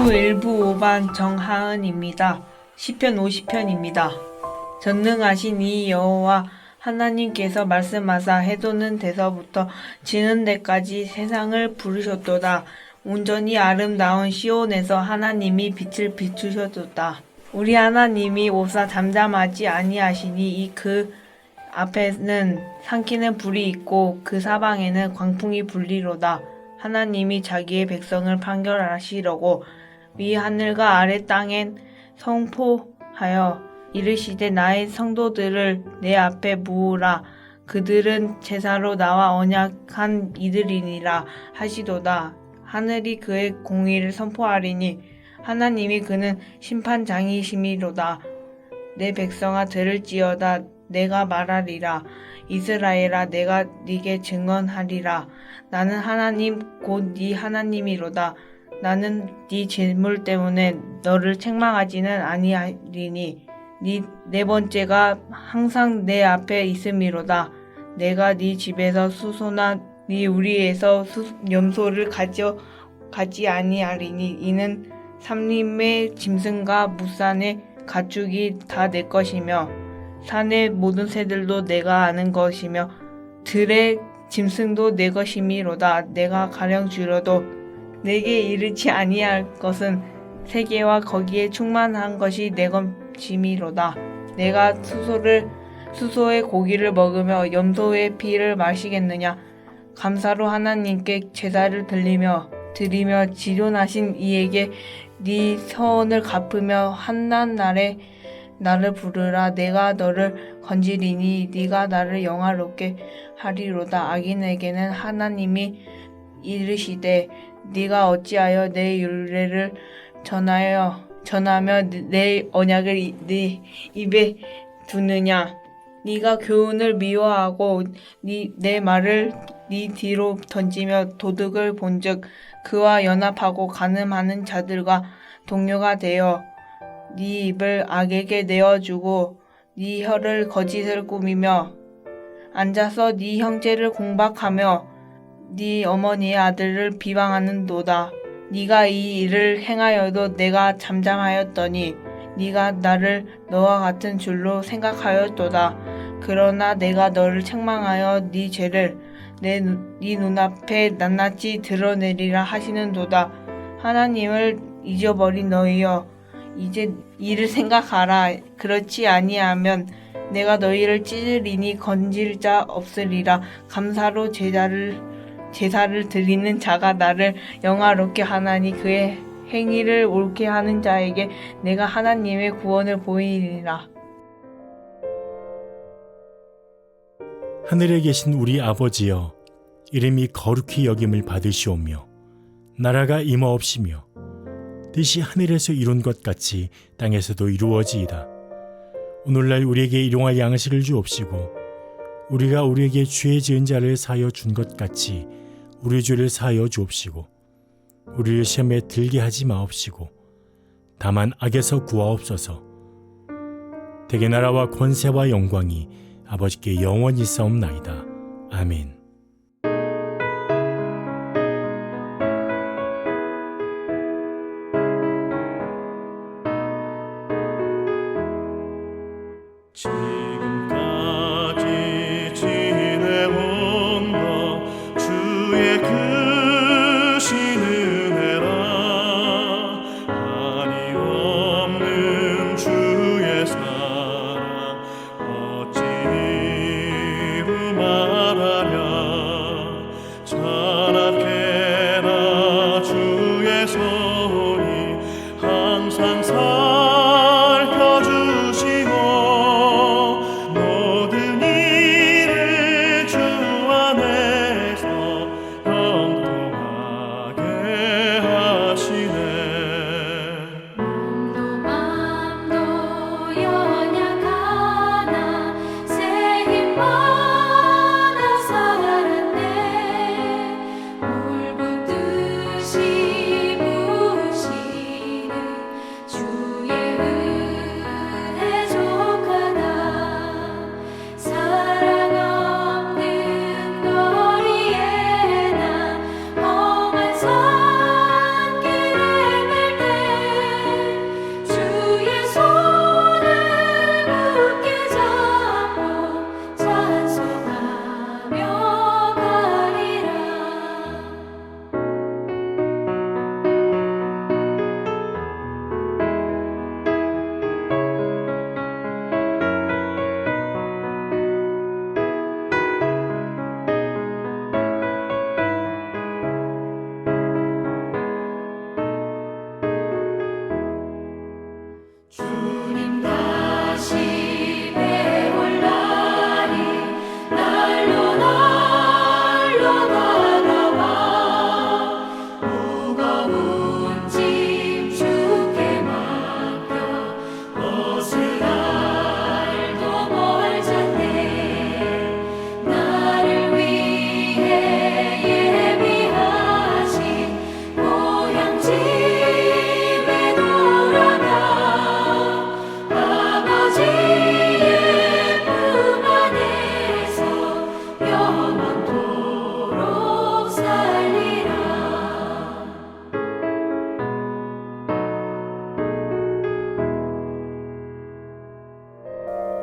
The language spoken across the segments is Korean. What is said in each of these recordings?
주 일부 5반 정하은입니다. 시편 50편입니다. 전능하신 이 여호와 하나님께서 말씀하사 해돋는 데서부터 지는 데까지 세상을 부르셨도다. 온전히 아름다운 시온에서 하나님이 빛을 비추셨도다. 우리 하나님이 오사 잠잠하지 아니하시니 이 그 앞에는 삼키는 불이 있고 그 사방에는 광풍이 불리로다. 하나님이 자기의 백성을 판결하시려고 위 하늘과 아래 땅엔 선포하여 이르시되 나의 성도들을 내 앞에 모으라. 그들은 제사로 나와 언약한 이들이니라 하시도다. 하늘이 그의 공의를 선포하리니 하나님이 그는 심판장이심이로다. 내 백성아 들을지어다. 내가 말하리라. 이스라엘아 내가 네게 증언하리라. 나는 하나님 곧 네 하나님이로다. 나는 네 재물 때문에 너를 책망하지는 아니하리니 네 번째가 항상 내 앞에 있음이로다. 내가 네 집에서 수소나 네 우리에서 염소를 가지 아니하리니 이는 삼림의 짐승과 무산의 가축이 다 내 것이며 산의 모든 새들도 내가 아는 것이며 들의 짐승도 내 것이미로다. 내가 가령 주려도 내게 이르지 아니할 것은 세계와 거기에 충만한 것이 내 것이미로다. 내가 수소의 고기를 먹으며 염소의 피를 마시겠느냐. 감사로 하나님께 제사를 드리며 지존하신 이에게 네 서원을 갚으며 환난 날에 나를 부르라. 내가 너를 건지리니 네가 나를 영화롭게 하리로다. 악인에게는 하나님이 이르시되 네가 어찌하여 내 율례를 전하며 내 언약을 네 입에 두느냐. 네가 교훈을 미워하고 내 말을 네 뒤로 던지며 도둑을 본즉 그와 연합하고 간음하는 자들과 동료가 되어 네 입을 악에게 내어주고 네 혀를 거짓을 꾸미며 앉아서 네 형제를 공박하며 네 어머니의 아들을 비방하는도다. 네가 이 일을 행하여도 내가 잠잠하였더니 네가 나를 너와 같은 줄로 생각하였도다. 그러나 내가 너를 책망하여 네 죄를 네 눈앞에 낱낱이 드러내리라 하시는도다. 하나님을 잊어버린 너희여 이제 이를 생각하라. 그렇지 아니하면 내가 너희를 찢으리니 건질 자 없으리라. 감사로 제사를 드리는 자가 나를 영화롭게 하나니 그의 행위를 옳게 하는 자에게 내가 하나님의 구원을 보이리라. 하늘에 계신 우리 아버지여, 이름이 거룩히 여김을 받으시오며 나라가 임하옵시며 뜻이 하늘에서 이룬 것 같이 땅에서도 이루어지이다. 오늘날 우리에게 일용할 양식을 주옵시고 우리가 우리에게 죄 지은 자를 사하여 준 것 같이 우리 죄를 사하여 주옵시고 우리를 시험에 들게 하지 마옵시고 다만 악에서 구하옵소서. 대개 나라와 권세와 영광이 아버지께 영원히 있사옵나이다. 아멘. 지금까지 지내온 것 주의 크신 은혜라. 한이 없는 주의 사랑 어찌 말하랴.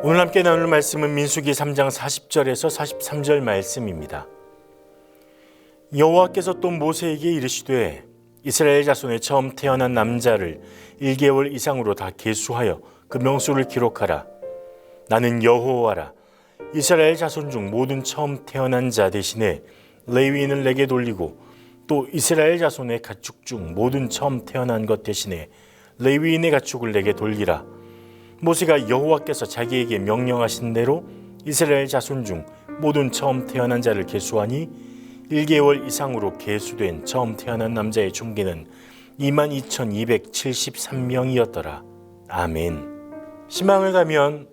오늘 함께 나눌 말씀은 민수기 3장 40절에서 43절 말씀입니다. 여호와께서 또 모세에게 이르시되 이스라엘 자손의 처음 태어난 남자를 1개월 이상으로 다 계수하여 그 명수를 기록하라. 나는 여호와라. 이스라엘 자손 중 모든 처음 태어난 자 대신에 레위인을 내게 돌리고 또 이스라엘 자손의 가축 중 모든 처음 태어난 것 대신에 레위인의 가축을 내게 돌리라. 모세가 여호와께서 자기에게 명령하신 대로 이스라엘 자손 중 모든 처음 태어난 자를 계수하니 1개월 이상으로 계수된 처음 태어난 남자의 총기는 22,273명이었더라. 아멘. 시망을 가면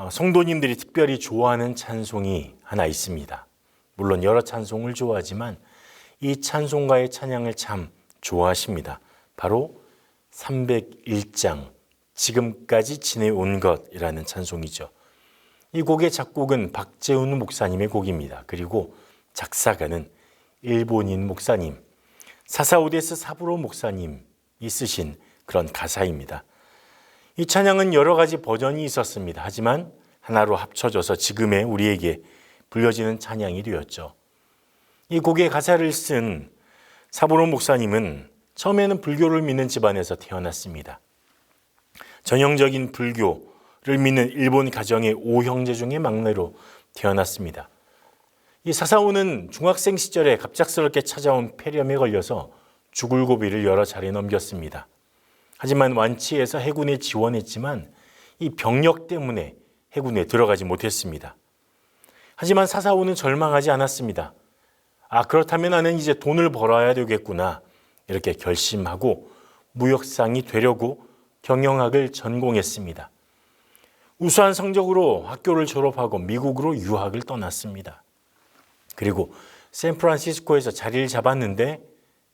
성도님들이 특별히 좋아하는 찬송이 하나 있습니다. 물론 여러 찬송을 좋아하지만 이 찬송가의 찬양을 참 좋아하십니다. 바로 301장 지금까지 지내온 것이라는 찬송이죠. 이 곡의 작곡은 박재훈 목사님의 곡입니다. 그리고 작사가는 일본인 목사님, 사사오데스 사부로 목사님이 쓰신 그런 가사입니다. 이 찬양은 여러 가지 버전이 있었습니다. 하지만 하나로 합쳐져서 지금의 우리에게 불려지는 찬양이 되었죠. 이 곡의 가사를 쓴 사부로 목사님은 처음에는 불교를 믿는 집안에서 태어났습니다. 전형적인 불교를 믿는 일본 가정의 5형제 중에 막내로 태어났습니다. 이 사사오는 중학생 시절에 갑작스럽게 찾아온 폐렴에 걸려서 죽을 고비를 여러 차례 넘겼습니다. 하지만 완치해서 해군에 지원했지만 이 병력 때문에 해군에 들어가지 못했습니다. 하지만 사사오는 절망하지 않았습니다. 그렇다면 나는 이제 돈을 벌어야 되겠구나 이렇게 결심하고 무역상이 되려고 경영학을 전공했습니다. 우수한 성적으로 학교를 졸업하고 미국으로 유학을 떠났습니다. 그리고 샌프란시스코에서 자리를 잡았는데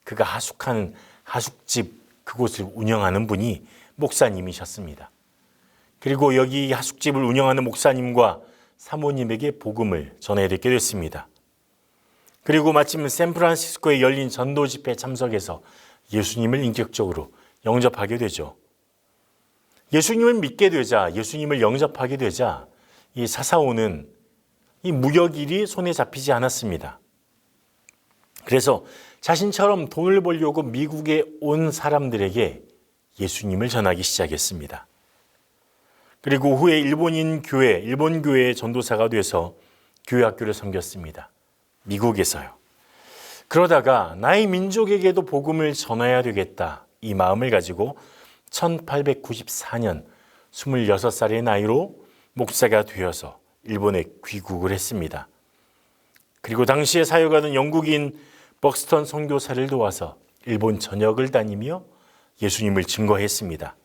그가 하숙하는 하숙집 그곳을 운영하는 분이 목사님이셨습니다. 그리고 여기 하숙집을 운영하는 목사님과 사모님에게 복음을 전해 듣게 됐습니다. 그리고 마침 샌프란시스코에 열린 전도 집회에 참석해서 예수님을 인격적으로 영접하게 되죠. 예수님을 믿게 되자, 예수님을 영접하게 되자 이 사사오는 이 무역일이 손에 잡히지 않았습니다. 그래서 자신처럼 돈을 벌려고 미국에 온 사람들에게 예수님을 전하기 시작했습니다. 그리고 후에 일본 교회의 전도사가 돼서 교회 학교를 섬겼습니다. 미국에서요. 그러다가 나의 민족에게도 복음을 전해야 되겠다 이 마음을 가지고 1894년 26살의 나이로 목사가 되어서 일본에 귀국을 했습니다. 그리고 당시에 사역하던 영국인 벅스턴 선교사를 도와서 일본 전역을 다니며 예수님을 증거했습니다.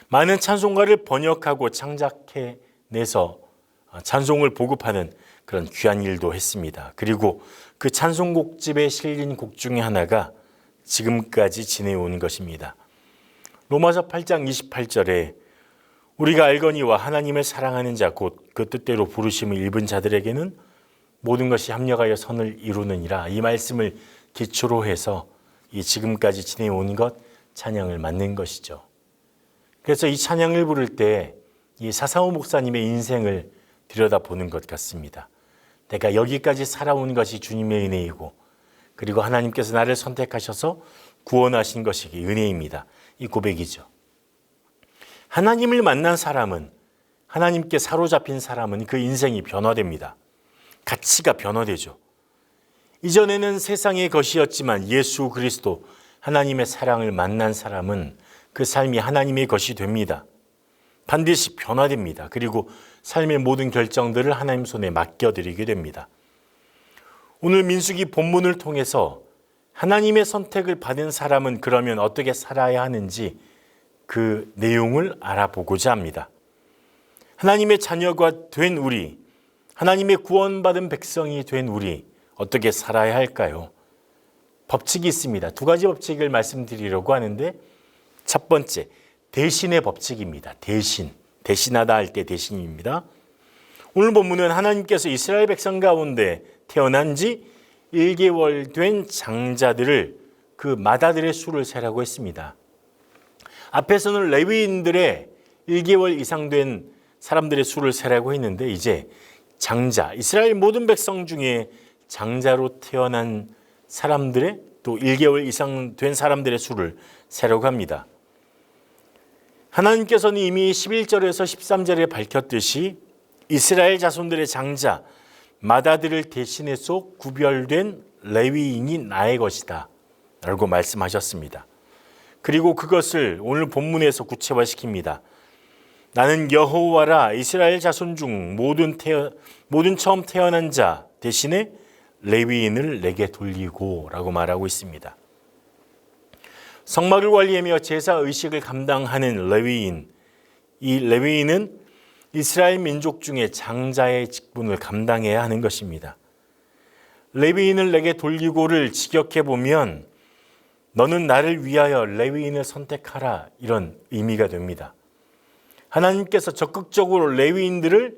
많은 찬송가를 번역하고 창작해내서 찬송을 보급하는 그런 귀한 일도 했습니다. 그리고 그 찬송곡집에 실린 곡 중에 하나가 지금까지 지내온 것입니다. 로마서 8장 28절에 우리가 알거니와 하나님을 사랑하는 자 곧 그 뜻대로 부르심을 입은 자들에게는 모든 것이 합력하여 선을 이루느니라 이 말씀을 기초로 해서 이 지금까지 지내온 것 찬양을 만든 것이죠. 그래서 이 찬양을 부를 때 이 사사오 목사님의 인생을 들여다보는 것 같습니다. 내가 여기까지 살아온 것이 주님의 은혜이고 그리고 하나님께서 나를 선택하셔서 구원하신 것이 은혜입니다. 이 고백이죠. 하나님을 만난 사람은 하나님께 사로잡힌 사람은 그 인생이 변화됩니다. 가치가 변화되죠. 이전에는 세상의 것이었지만 예수 그리스도 하나님의 사랑을 만난 사람은 그 삶이 하나님의 것이 됩니다. 반드시 변화됩니다. 그리고 삶의 모든 결정들을 하나님 손에 맡겨드리게 됩니다. 오늘 민수기 본문을 통해서 하나님의 선택을 받은 사람은 그러면 어떻게 살아야 하는지 그 내용을 알아보고자 합니다. 하나님의 자녀가 된 우리, 하나님의 구원받은 백성이 된 우리 어떻게 살아야 할까요? 법칙이 있습니다. 두 가지 법칙을 말씀드리려고 하는데 첫 번째, 대신의 법칙입니다. 대신하다 할 때 대신입니다. 오늘 본문은 하나님께서 이스라엘 백성 가운데 태어난 지 1개월 된 장자들을 그 마다들의 수를 세라고 했습니다. 앞에서는 레위인들의 1개월 이상 된 사람들의 수를 세라고 했는데 이제 장자, 이스라엘 모든 백성 중에 장자로 태어난 사람들의 또 1개월 이상 된 사람들의 수를 세라고 합니다. 하나님께서는 이미 11절에서 13절에 밝혔듯이 이스라엘 자손들의 장자, 맏아들을 대신해서 구별된 레위인이 나의 것이다 라고 말씀하셨습니다. 그리고 그것을 오늘 본문에서 구체화시킵니다. 나는 여호와라, 이스라엘 자손 중 모든 처음 태어난 자 대신에 레위인을 내게 돌리고 라고 말하고 있습니다. 성막을 관리하며 제사 의식을 감당하는 레위인, 이 레위인은 이스라엘 민족 중에 장자의 직분을 감당해야 하는 것입니다. 레위인을 내게 돌리고를 직역해 보면 너는 나를 위하여 레위인을 선택하라, 이런 의미가 됩니다. 하나님께서 적극적으로 레위인들을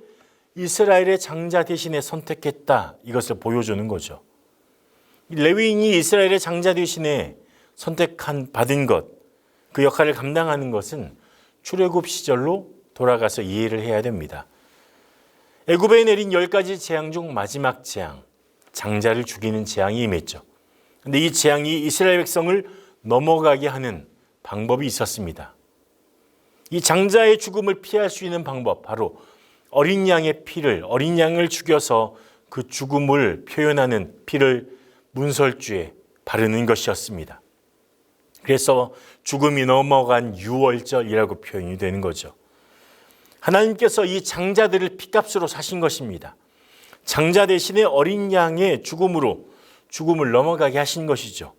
이스라엘의 장자 대신에 선택했다, 이것을 보여주는 거죠. 레위인이 이스라엘의 장자 대신에 받은 것, 그 역할을 감당하는 것은 출애굽 시절로 돌아가서 이해를 해야 됩니다. 애굽에 내린 10가지 재앙 중 마지막 재앙, 장자를 죽이는 재앙이 임했죠. 그런데 이 재앙이 이스라엘 백성을 넘어가게 하는 방법이 있었습니다. 이 장자의 죽음을 피할 수 있는 방법, 바로 어린 양을 죽여서 그 죽음을 표현하는 피를 문설주에 바르는 것이었습니다. 그래서 죽음이 넘어간 유월절이라고 표현이 되는 거죠. 하나님께서 이 장자들을 피값으로 사신 것입니다. 장자 대신에 어린 양의 죽음으로 죽음을 넘어가게 하신 것이죠.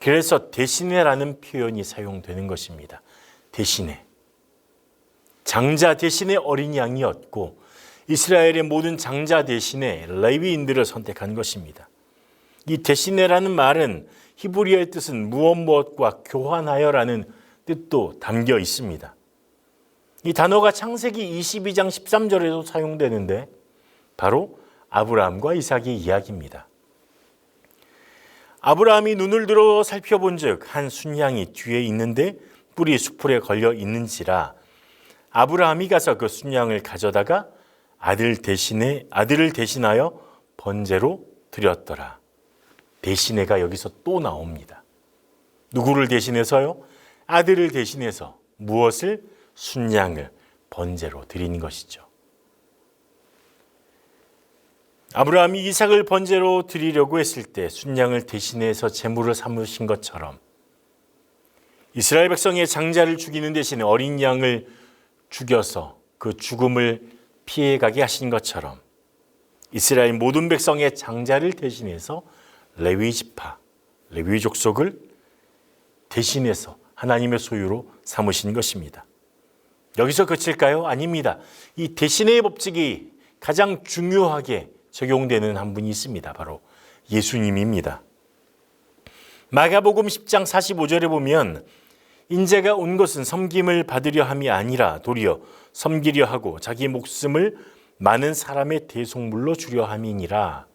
그래서 대신에라는 표현이 사용되는 것입니다. 대신에. 장자 대신에 어린 양이었고 이스라엘의 모든 장자 대신에 레위인들을 선택한 것입니다. 이 대신에라는 말은 히브리어의 뜻은 무엇과 교환하여라는 뜻도 담겨 있습니다. 이 단어가 창세기 22장 13절에도 사용되는데 바로 아브라함과 이삭의 이야기입니다. 아브라함이 눈을 들어 살펴본즉 한 순양이 뒤에 있는데 뿔이 수풀에 걸려 있는지라 아브라함이 가서 그 순양을 가져다가 아들을 대신하여 번제로 드렸더라. 대신해가 여기서 또 나옵니다. 누구를 대신해서요? 아들을 대신해서 무엇을? 순양을 번제로 드리는 것이죠. 아브라함이 이삭을 번제로 드리려고 했을 때 순양을 대신해서 제물을 삼으신 것처럼 이스라엘 백성의 장자를 죽이는 대신에 어린 양을 죽여서 그 죽음을 피해가게 하신 것처럼 이스라엘 모든 백성의 장자를 대신해서 레위 지파, 레위 족속을 대신해서 하나님의 소유로 삼으신 것입니다. 여기서 그칠까요? 아닙니다. 이 대신의 법칙이 가장 중요하게 적용되는 한 분이 있습니다. 바로 예수님입니다. 마가복음 10장 45절에 보면 인자가 온 것은 섬김을 받으려 함이 아니라 도리어 섬기려 하고 자기 목숨을 많은 사람의 대속물로 주려 함이니라.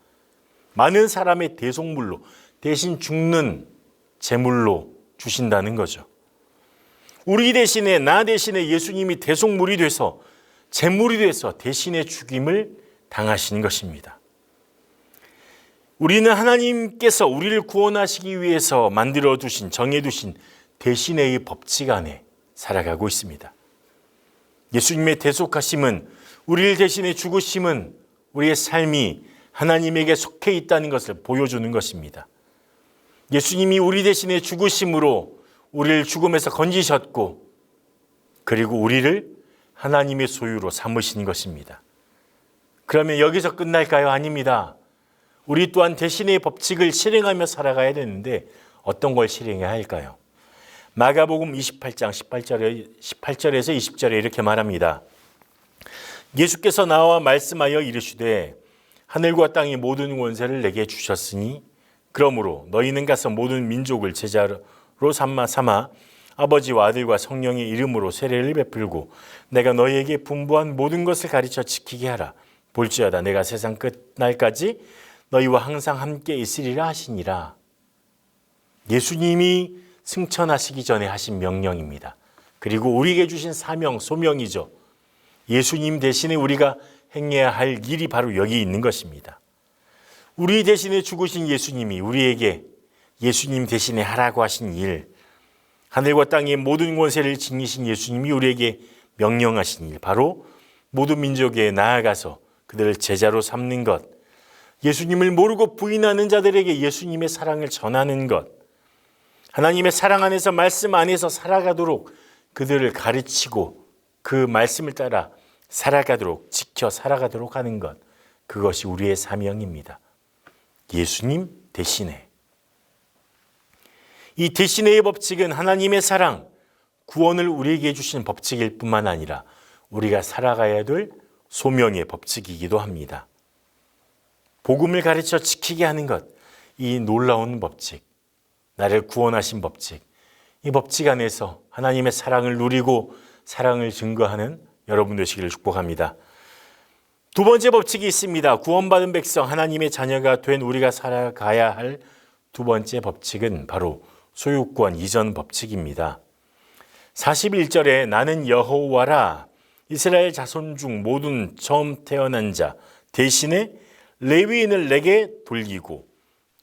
많은 사람의 대속물로, 대신 죽는 제물로 주신다는 거죠. 우리 대신에, 나 대신에 예수님이 대속물이 돼서, 제물이 돼서 대신의 죽임을 당하신 것입니다. 우리는 하나님께서 우리를 구원하시기 위해서 만들어 두신, 정해 두신 대신의 법칙 안에 살아가고 있습니다. 예수님의 대속하심은, 우리를 대신해 죽으심은 우리의 삶이 하나님에게 속해 있다는 것을 보여주는 것입니다. 예수님이 우리 대신에 죽으심으로 우리를 죽음에서 건지셨고, 그리고 우리를 하나님의 소유로 삼으신 것입니다. 그러면 여기서 끝날까요? 아닙니다. 우리 또한 대신의 법칙을 실행하며 살아가야 되는데 어떤 걸 실행해야 할까요? 마가복음 28장 18절에서 20절에 이렇게 말합니다. 예수께서 나와 말씀하여 이르시되 하늘과 땅의 모든 권세를 내게 주셨으니 그러므로 너희는 가서 모든 민족을 제자로 삼아 아버지와 아들과 성령의 이름으로 세례를 베풀고 내가 너희에게 분부한 모든 것을 가르쳐 지키게 하라. 볼지어다 내가 세상 끝날까지 너희와 항상 함께 있으리라 하시니라. 예수님이 승천하시기 전에 하신 명령입니다. 그리고 우리에게 주신 사명, 소명이죠. 예수님 대신에 우리가 행해야 할 일이 바로 여기 있는 것입니다. 우리 대신에 죽으신 예수님이 우리에게 예수님 대신에 하라고 하신 일, 하늘과 땅의 모든 권세를 지니신 예수님이 우리에게 명령하신 일, 바로 모든 민족에 나아가서 그들을 제자로 삼는 것, 예수님을 모르고 부인하는 자들에게 예수님의 사랑을 전하는 것, 하나님의 사랑 안에서 말씀 안에서 살아가도록 그들을 가르치고 그 말씀을 따라 살아가도록, 지켜 살아가도록 하는 것, 그것이 우리의 사명입니다. 예수님 대신에. 이 대신의 법칙은 하나님의 사랑, 구원을 우리에게 주신 법칙일 뿐만 아니라 우리가 살아가야 될 소명의 법칙이기도 합니다. 복음을 가르쳐 지키게 하는 것, 이 놀라운 법칙, 나를 구원하신 법칙, 이 법칙 안에서 하나님의 사랑을 누리고 사랑을 증거하는 여러분 되시기를 축복합니다. 두 번째 법칙이 있습니다. 구원받은 백성, 하나님의 자녀가 된 우리가 살아가야 할 두 번째 법칙은 바로 소유권 이전 법칙입니다. 41절에 나는 여호와라, 이스라엘 자손 중 모든 처음 태어난 자 대신에 레위인을 내게 돌리고,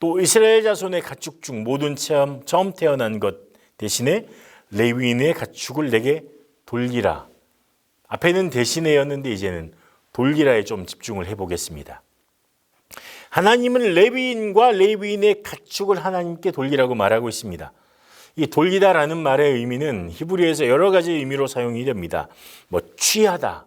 또 이스라엘 자손의 가축 중 모든 처음 태어난 것 대신에 레위인의 가축을 내게 돌리라. 앞에는 대신에였는데 이제는 돌리라에 좀 집중을 해보겠습니다. 하나님은 레위인과 레위인의 가축을 하나님께 돌리라고 말하고 있습니다. 이 돌리다라는 말의 의미는 히브리어에서 여러 가지 의미로 사용이 됩니다. 취하다,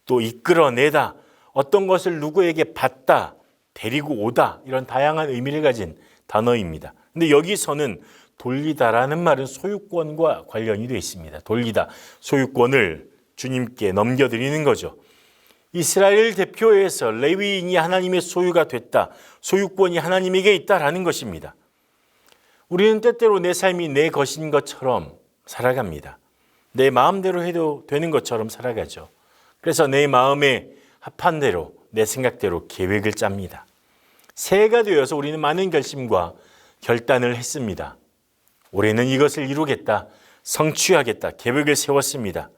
또 이끌어내다, 어떤 것을 누구에게 받다, 데리고 오다, 이런 다양한 의미를 가진 단어입니다. 근데 여기서는 돌리다라는 말은 소유권과 관련이 되어 있습니다. 돌리다, 소유권을 주님께 넘겨드리는 거죠. 이스라엘 대표에서 레위인이 하나님의 소유가 됐다, 소유권이 하나님에게 있다라는 것입니다. 우리는 때때로 내 삶이 내 것인 것처럼 살아갑니다. 내 마음대로 해도 되는 것처럼 살아가죠. 그래서 내 마음에 합한 대로, 내 생각대로 계획을 짭니다. 새해가 되어서 우리는 많은 결심과 결단을 했습니다. 올해는 이것을 이루겠다, 성취하겠다, 계획을 세웠습니다.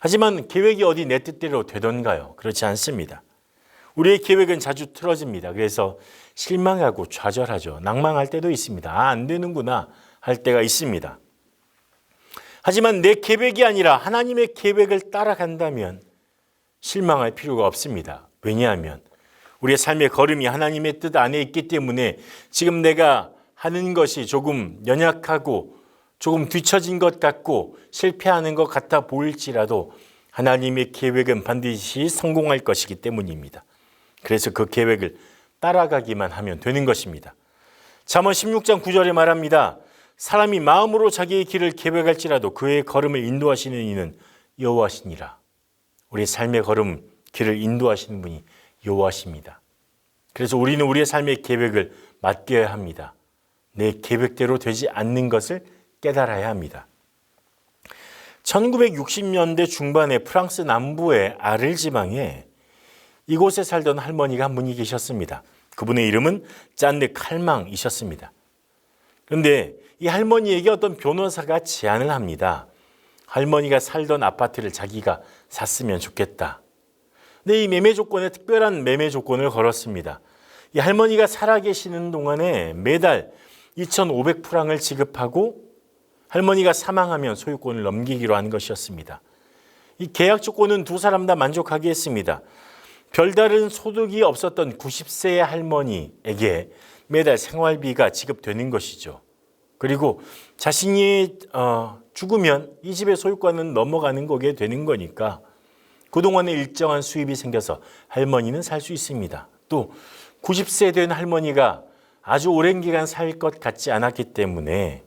하지만 계획이 어디 내 뜻대로 되던가요? 그렇지 않습니다. 우리의 계획은 자주 틀어집니다. 그래서 실망하고 좌절하죠. 낭망할 때도 있습니다. 안 되는구나 할 때가 있습니다. 하지만 내 계획이 아니라 하나님의 계획을 따라간다면 실망할 필요가 없습니다. 왜냐하면 우리의 삶의 걸음이 하나님의 뜻 안에 있기 때문에 지금 내가 하는 것이 조금 연약하고 조금 뒤처진 것 같고 실패하는 것 같아 보일지라도 하나님의 계획은 반드시 성공할 것이기 때문입니다. 그래서 그 계획을 따라가기만 하면 되는 것입니다. 잠언 16장 9절에 말합니다. 사람이 마음으로 자기의 길을 계획할지라도 그의 걸음을 인도하시는 이는 여호와시니라. 우리의 삶의 걸음, 길을 인도하시는 분이 여호와십니다. 그래서 우리는 우리의 삶의 계획을 맡겨야 합니다. 내 계획대로 되지 않는 것을 깨달아야 합니다. 1960년대 중반에 프랑스 남부의 아를 지방에 이곳에 살던 할머니가 한 분이 계셨습니다. 그분의 이름은 짠느 칼망이셨습니다. 그런데 이 할머니에게 어떤 변호사가 제안을 합니다. 할머니가 살던 아파트를 자기가 샀으면 좋겠다. 근데 이 매매 조건에 특별한 매매 조건을 걸었습니다. 이 할머니가 살아계시는 동안에 매달 2,500프랑을 지급하고 할머니가 사망하면 소유권을 넘기기로 한 것이었습니다. 이 계약 조건은 두 사람 다 만족하게 했습니다. 별다른 소득이 없었던 90세의 할머니에게 매달 생활비가 지급되는 것이죠. 그리고 자신이 죽으면 이 집의 소유권은 넘어가는 거게 되는 거니까 그동안에 일정한 수입이 생겨서 할머니는 살 수 있습니다. 또 90세 된 할머니가 아주 오랜 기간 살 것 같지 않았기 때문에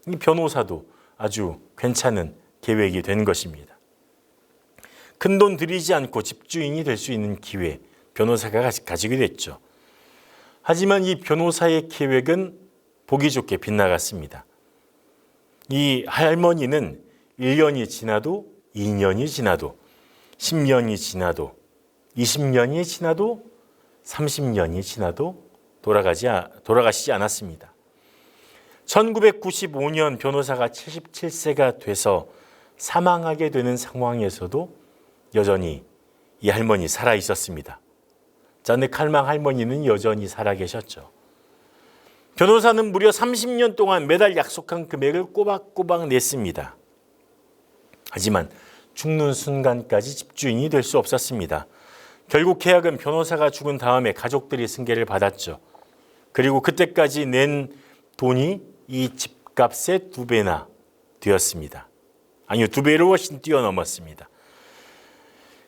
이 변호사도 아주 괜찮은 계획이 된 것입니다. 큰돈 들이지 않고 집주인이 될 수 있는 기회, 변호사가 가지게 됐죠. 하지만 이 변호사의 계획은 보기 좋게 빗나갔습니다. 이 할머니는 1년이 지나도 2년이 지나도 10년이 지나도 20년이 지나도 30년이 지나도 돌아가시지 않았습니다. 1995년 변호사가 77세가 돼서 사망하게 되는 상황에서도 여전히 이 할머니 살아 있었습니다. 잔느 칼망 할머니는 여전히 살아 계셨죠. 변호사는 무려 30년 동안 매달 약속한 금액을 꼬박꼬박 냈습니다. 하지만 죽는 순간까지 집주인이 될 수 없었습니다. 결국 계약은 변호사가 죽은 다음에 가족들이 승계를 받았죠. 그리고 그때까지 낸 돈이 이 집값의 2배나 되었습니다. 아니요, 2배로 훨씬 뛰어넘었습니다.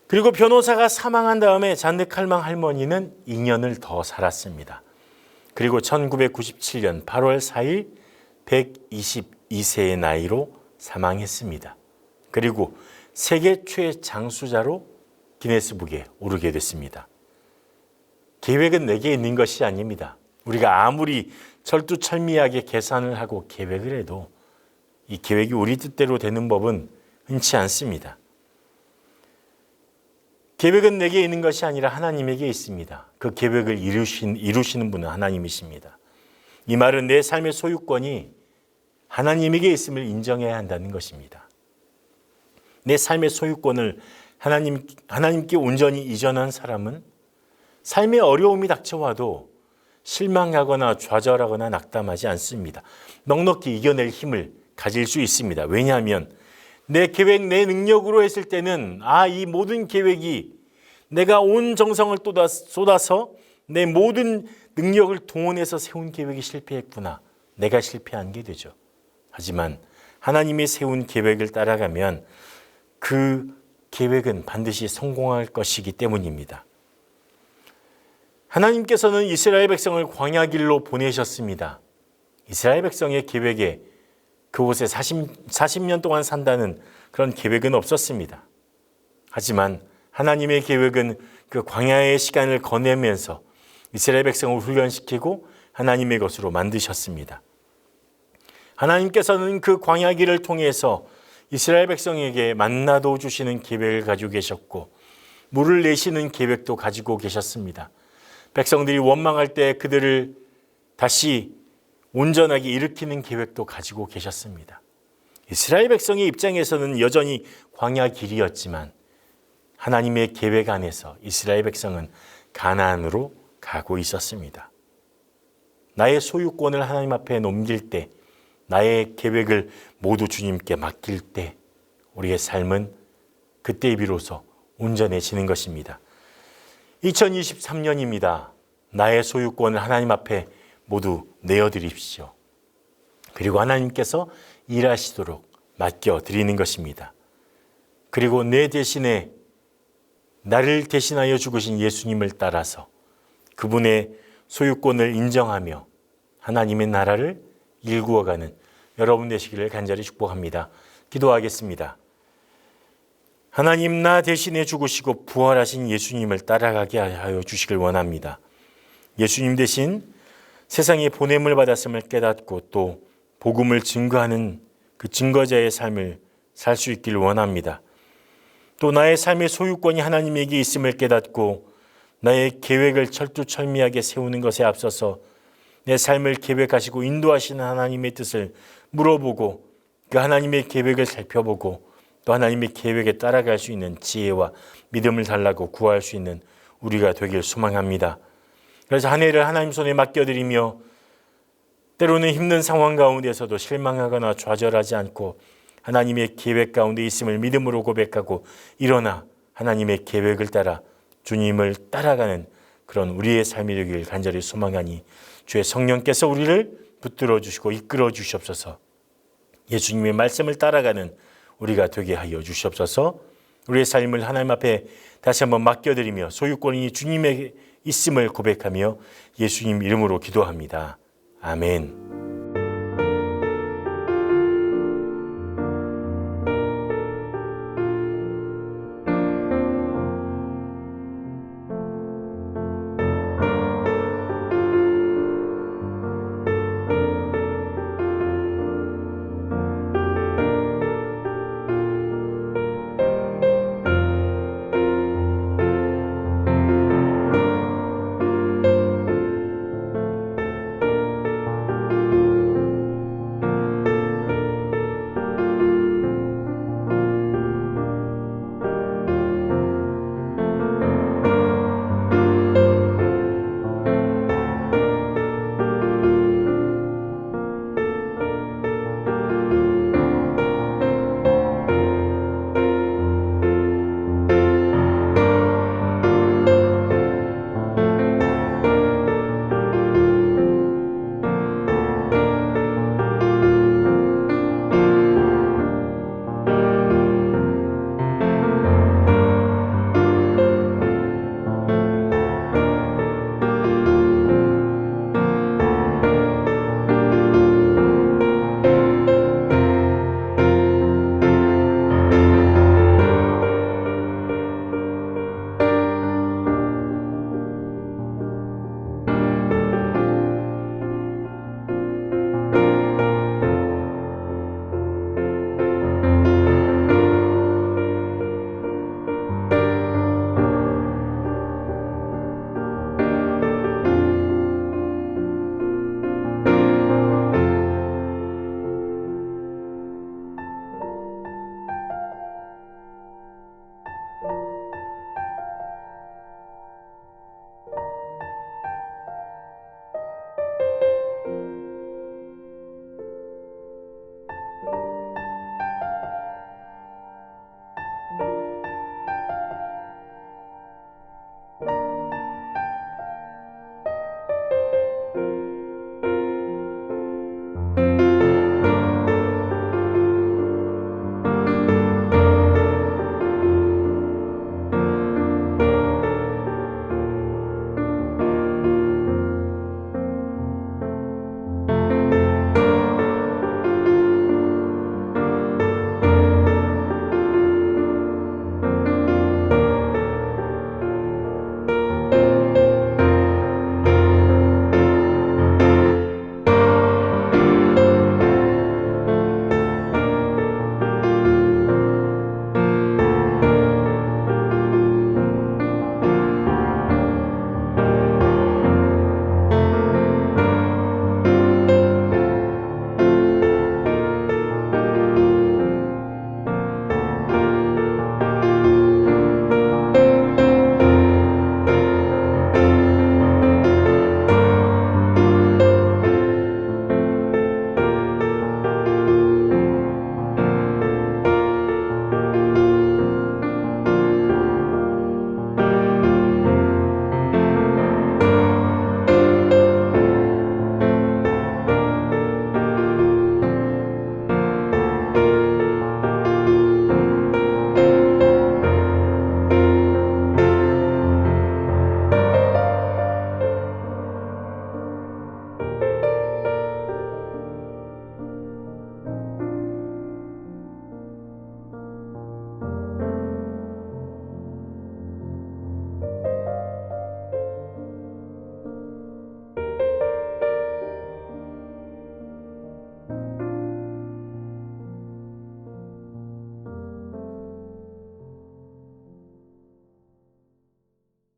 그리고 변호사가 사망한 다음에 잔느 칼망 할머니는 2년을 더 살았습니다. 그리고 1997년 8월 4일 122세의 나이로 사망했습니다. 그리고 세계 최장수자로 기네스북에 오르게 됐습니다. 계획은 내게 있는 것이 아닙니다. 우리가 아무리 철두철미하게 계산을 하고 계획을 해도 이 계획이 우리 뜻대로 되는 법은 흔치 않습니다. 계획은 내게 있는 것이 아니라 하나님에게 있습니다. 그 계획을 이루시는 분은 하나님이십니다. 이 말은 내 삶의 소유권이 하나님에게 있음을 인정해야 한다는 것입니다. 내 삶의 소유권을 하나님께 온전히 이전한 사람은 삶의 어려움이 닥쳐와도 실망하거나 좌절하거나 낙담하지 않습니다. 넉넉히 이겨낼 힘을 가질 수 있습니다. 왜냐하면 내 계획, 내 능력으로 했을 때는 이 모든 계획이 내가 온 정성을 쏟아서 내 모든 능력을 동원해서 세운 계획이 실패했구나. 내가 실패한 게 되죠. 하지만 하나님이 세운 계획을 따라가면 그 계획은 반드시 성공할 것이기 때문입니다. 하나님께서는 이스라엘 백성을 광야길로 보내셨습니다. 이스라엘 백성의 계획에 그곳에 40년 동안 산다는 그런 계획은 없었습니다. 하지만 하나님의 계획은 그 광야의 시간을 거내면서 이스라엘 백성을 훈련시키고 하나님의 것으로 만드셨습니다. 하나님께서는 그 광야길을 통해서 이스라엘 백성에게 만나도 주시는 계획을 가지고 계셨고 물을 내시는 계획도 가지고 계셨습니다. 백성들이 원망할 때 그들을 다시 온전하게 일으키는 계획도 가지고 계셨습니다. 이스라엘 백성의 입장에서는 여전히 광야 길이었지만 하나님의 계획 안에서 이스라엘 백성은 가나안으로 가고 있었습니다. 나의 소유권을 하나님 앞에 넘길 때, 나의 계획을 모두 주님께 맡길 때 우리의 삶은 그때 비로소 온전해지는 것입니다. 2023년입니다. 나의 소유권을 하나님 앞에 모두 내어드립시오. 그리고 하나님께서 일하시도록 맡겨드리는 것입니다. 그리고 내 대신에 나를 대신하여 죽으신 예수님을 따라서 그분의 소유권을 인정하며 하나님의 나라를 일구어가는 여러분 되시기를 간절히 축복합니다. 기도하겠습니다. 하나님, 나 대신에 죽으시고 부활하신 예수님을 따라가게 하여 주시길 원합니다. 예수님 대신 세상에 보냄을 받았음을 깨닫고 또 복음을 증거하는 그 증거자의 삶을 살 수 있기를 원합니다. 또 나의 삶의 소유권이 하나님에게 있음을 깨닫고 나의 계획을 철두철미하게 세우는 것에 앞서서 내 삶을 계획하시고 인도하시는 하나님의 뜻을 물어보고 그 하나님의 계획을 살펴보고 또 하나님의 계획에 따라갈 수 있는 지혜와 믿음을 달라고 구할 수 있는 우리가 되길 소망합니다. 그래서 한 해를 하나님 손에 맡겨드리며 때로는 힘든 상황 가운데서도 실망하거나 좌절하지 않고 하나님의 계획 가운데 있음을 믿음으로 고백하고 일어나 하나님의 계획을 따라 주님을 따라가는 그런 우리의 삶이 되길 간절히 소망하니 주의 성령께서 우리를 붙들어 주시고 이끌어 주시옵소서. 예수님의 말씀을 따라가는 우리가 되게 하여 주시옵소서. 우리의 삶을 하나님 앞에 다시 한번 맡겨드리며 소유권이 주님에게 있음을 고백하며 예수님 이름으로 기도합니다. 아멘.